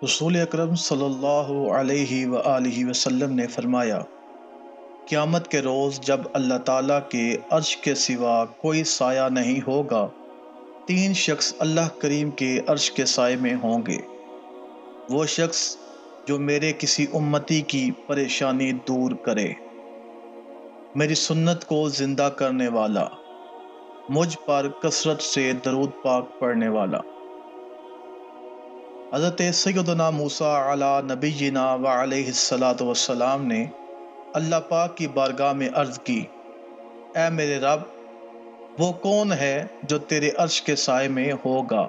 رسول اکرم صلی اللہ علیہ وآلہ وسلم نے فرمایا، قیامت کے روز جب اللہ تعالیٰ کے عرش کے سوا کوئی سایہ نہیں ہوگا، تین شخص اللہ کریم کے عرش کے سائے میں ہوں گے۔ وہ شخص جو میرے کسی امتی کی پریشانی دور کرے، میری سنت کو زندہ کرنے والا، مجھ پر کثرت سے درود پاک پڑھنے والا۔ حضرت سیدنا موسیٰ علی نبینا وعلیہ الصلاۃ والسلام نے اللہ پاک کی بارگاہ میں عرض کی، اے میرے رب، وہ کون ہے جو تیرے عرش کے سائے میں ہوگا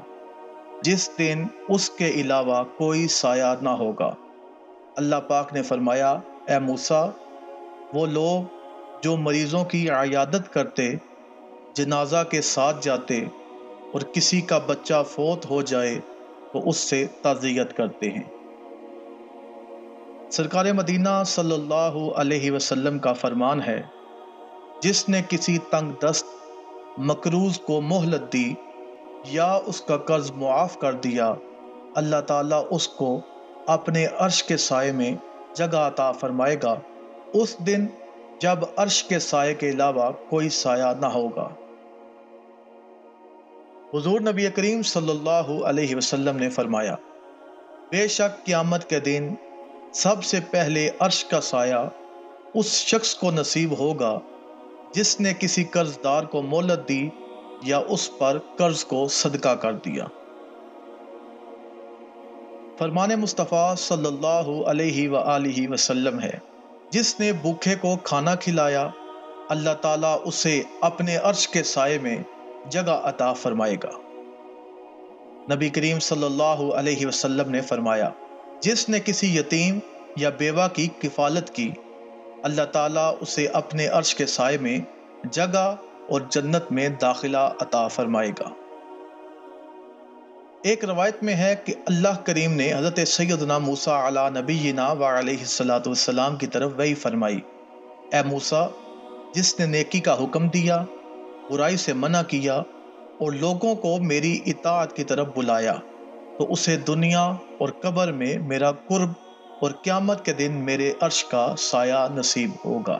جس دن اس کے علاوہ کوئی سایہ نہ ہوگا؟ اللہ پاک نے فرمایا، اے موسیٰ، وہ لوگ جو مریضوں کی عیادت کرتے، جنازہ کے ساتھ جاتے اور کسی کا بچہ فوت ہو جائے تو اس سے تعزیت کرتے ہیں۔ سرکار مدینہ صلی اللہ علیہ وسلم کا فرمان ہے، جس نے کسی تنگ دست مقروض کو مہلت دی یا اس کا قرض معاف کر دیا، اللہ تعالیٰ اس کو اپنے عرش کے سائے میں جگہ عطا فرمائے گا اس دن جب عرش کے سائے کے علاوہ کوئی سایہ نہ ہوگا۔ حضور نبی کریم صلی اللہ علیہ وسلم نے فرمایا، بے شک قیامت کے دن سب سے پہلے عرش کا سایہ اس شخص کو نصیب ہوگا جس نے کسی قرض دار کو مہلت دی یا اس پر قرض کو صدقہ کر دیا۔ فرمان مصطفیٰ صلی اللہ علیہ وآلہ وسلم ہے، جس نے بھوکے کو کھانا کھلایا، اللہ تعالیٰ اسے اپنے عرش کے سائے میں جگہ عطا فرمائے گا۔ نبی کریم صلی اللہ علیہ وسلم نے فرمایا، جس نے کسی یتیم یا بیوہ کی کفالت کی، اللہ تعالیٰ اسے اپنے عرش کے سائے میں جگہ اور جنت میں داخلہ عطا فرمائے گا۔ ایک روایت میں ہے کہ اللہ کریم نے حضرت سیدنا موسیٰ علی نبینا وعلیہ الصلاۃ والسلام کی طرف وحی فرمائی، اے موسیٰ، جس نے نیکی کا حکم دیا، برائی سے منع کیا اور لوگوں کو میری اطاعت کی طرف بلایا، تو اسے دنیا اور قبر میں میرا قرب اور قیامت کے دن میرے عرش کا سایہ نصیب ہوگا۔